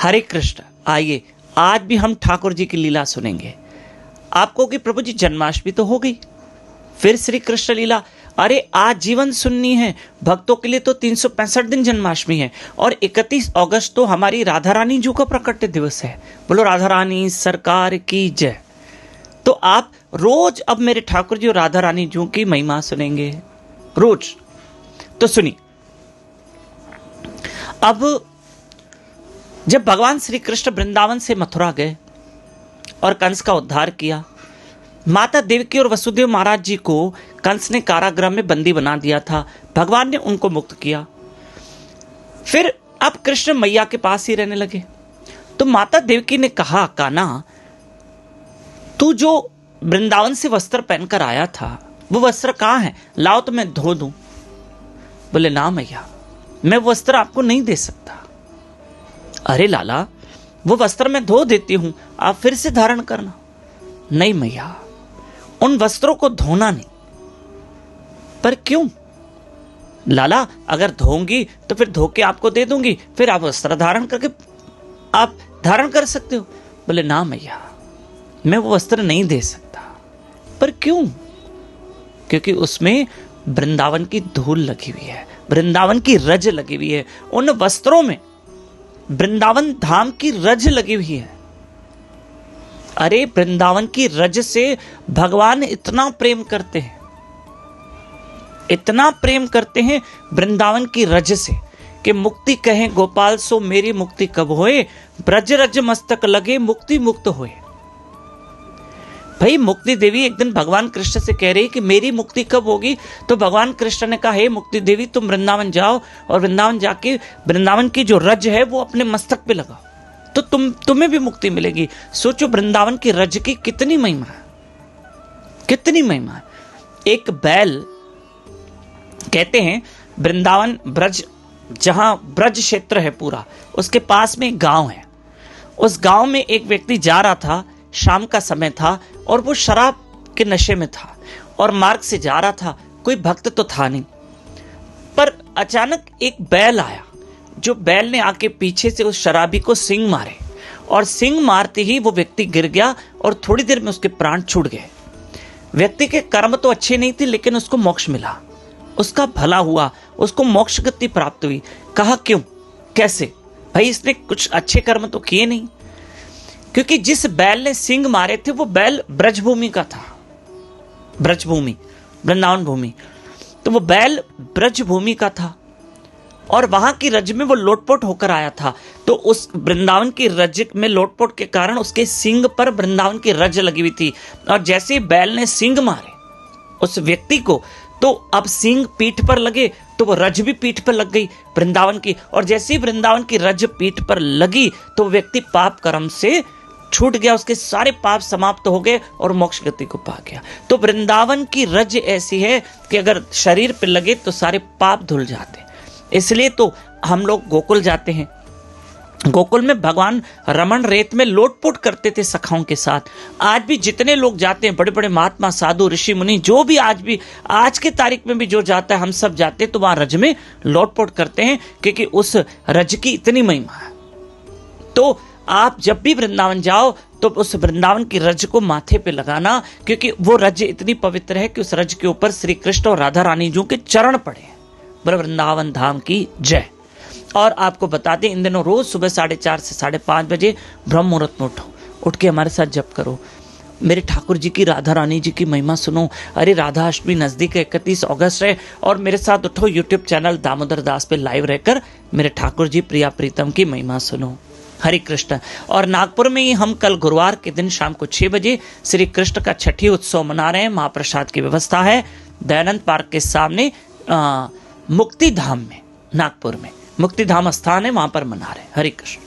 हरे कृष्ण। आइए आज भी हम ठाकुर जी की लीला सुनेंगे। आपको कि प्रभु जी जन्माष्टमी तो हो गई, फिर श्री कृष्ण लीला। अरे आज जीवन सुननी है भक्तों के लिए तो 365 दिन जन्माष्टमी है, और 31 अगस्त तो हमारी राधा रानी जी का प्रकट दिवस है। बोलो राधा रानी सरकार की जय। तो आप रोज अब मेरे ठाकुर जी और राधा रानी जी की महिमा सुनेंगे रोज। तो सुनिए, अब जब भगवान श्री कृष्ण वृंदावन से मथुरा गए और कंस का उद्धार किया, माता देवकी और वसुदेव महाराज जी को कंस ने कारागृह में बंदी बना दिया था, भगवान ने उनको मुक्त किया। फिर अब कृष्ण मैया के पास ही रहने लगे। तो माता देवकी ने कहा, कान्हा तू जो वृंदावन से वस्त्र पहनकर आया था वो वस्त्र कहां है, लाओ तो मैं धो दूं। बोले ना मैया, मैं वो वस्त्र आपको नहीं दे सकता। अरे लाला, वो वस्त्र मैं धो देती हूं, आप फिर से धारण करना। नहीं मैया, उन वस्त्रों को धोना नहीं। पर क्यों? लाला अगर धोंगी तो फिर धो के आपको दे दूंगी, फिर आप वस्त्र धारण करके आप धारण कर सकते हो। बोले ना मैया, मैं वो वस्त्र नहीं दे सकता। पर क्यों? क्योंकि उसमें वृंदावन की धूल लगी हुई है, वृंदावन की रज लगी हुई है, उन वस्त्रों में वृंदावन धाम की रज लगी हुई है। अरे वृंदावन की रज से भगवान इतना प्रेम करते हैं, इतना प्रेम करते हैं वृंदावन की रज से कि मुक्ति कहें गोपाल सो मेरी मुक्ति कब होए, ब्रज रज मस्तक लगे मुक्ति मुक्त होए। भाई मुक्ति देवी एक दिन भगवान कृष्ण से कह रही कि मेरी मुक्ति कब होगी, तो भगवान कृष्ण ने कहा, हे मुक्ति देवी तुम वृंदावन जाओ और वृंदावन जाके वृंदावन की जो रज है वो अपने मस्तक पे लगाओ, तो तुम्हें भी मुक्ति मिलेगी। सोचो वृंदावन की रज की कितनी महिमा है, कितनी महिमा है। एक बैल, कहते हैं वृंदावन ब्रज, जहां ब्रज क्षेत्र है पूरा, उसके पास में एक गांव है। उस गांव में एक व्यक्ति जा रहा था, शाम का समय था और वो शराब के नशे में था और मार्ग से जा रहा था, कोई भक्त तो था नहीं। पर अचानक एक बैल आया, जो बैल ने आके पीछे से उस शराबी को सींग मारे, और सींग मारते ही वो व्यक्ति गिर गया और थोड़ी देर में उसके प्राण छूट गए। व्यक्ति के कर्म तो अच्छे नहीं थे, लेकिन उसको मोक्ष मिला, उसका भला हुआ, उसको मोक्ष गति प्राप्त हुई। कहा क्यों, कैसे? भाई इसने कुछ अच्छे कर्म तो किए नहीं, क्योंकि जिस बैल ने सिंग मारे थे वो बैल ब्रजभूमि का था, ब्रजभूमि वृंदावन भूमि, तो वो बैल ब्रजभूमि का था और वहां की रज में वो लोटपोट होकर आया था। तो उस वृंदावन की रज में लोटपोट के कारण उसके सिंग पर वृंदावन की रज लगी हुई थी, और जैसे ही बैल ने सिंग मारे उस व्यक्ति को, तो अब सिंग पीठ पर लगे तो वो रज भी पीठ पर लग गई वृंदावन की, और जैसे ही वृंदावन की रज पीठ पर लगी तो व्यक्ति पाप कर्म से छूट गया, उसके सारे पाप समाप्त हो गए और मोक्ष गति को पा गया। तो वृंदावन की रज ऐसी है कि अगर शरीर पे लगे तो सारे पाप धुल जाते। इसलिए तो हम लोग गोकुल जाते हैं। गोकुल में भगवान रमन रेत में लोटपोट करते थे सखाओं के साथ। आज भी जितने लोग जाते हैं, बड़े बड़े महात्मा साधु ऋषि मुनि, जो भी आज के तारीख में भी जो जाता है, हम सब जाते हैं तो वहां रज में लोटपोट करते हैं, क्योंकि उस रज की इतनी महिमा है। तो आप जब भी वृंदावन जाओ तो उस वृंदावन की रज को माथे पे लगाना, क्योंकि वो रज इतनी पवित्र है कि उस रज के ऊपर श्री कृष्ण और राधा रानी जी के चरण पड़े हैं। बोलो वृंदावन धाम की जय। और आपको बता दें, इन दिनों रोज सुबह 4:30 से 5:30 बजे ब्रह्म मुहूर्त में उठ के हमारे साथ जप करो, मेरे ठाकुर जी की राधा रानी जी की महिमा सुनो। अरे राधा अष्टमी नजदीक है, 31 अगस्त है, और मेरे साथ उठो यूट्यूब चैनल दामोदर दास पे लाइव रहकर मेरे ठाकुर जी प्रिया प्रीतम की महिमा सुनो। हरे कृष्ण। और नागपुर में ही हम कल गुरुवार के दिन शाम को 6 बजे श्री कृष्ण का छठी उत्सव मना रहे हैं। महाप्रसाद की व्यवस्था है दयानंद पार्क के सामने मुक्ति धाम में, नागपुर में मुक्ति धाम स्थान है, वहां पर मना रहे हैं। हरे कृष्ण।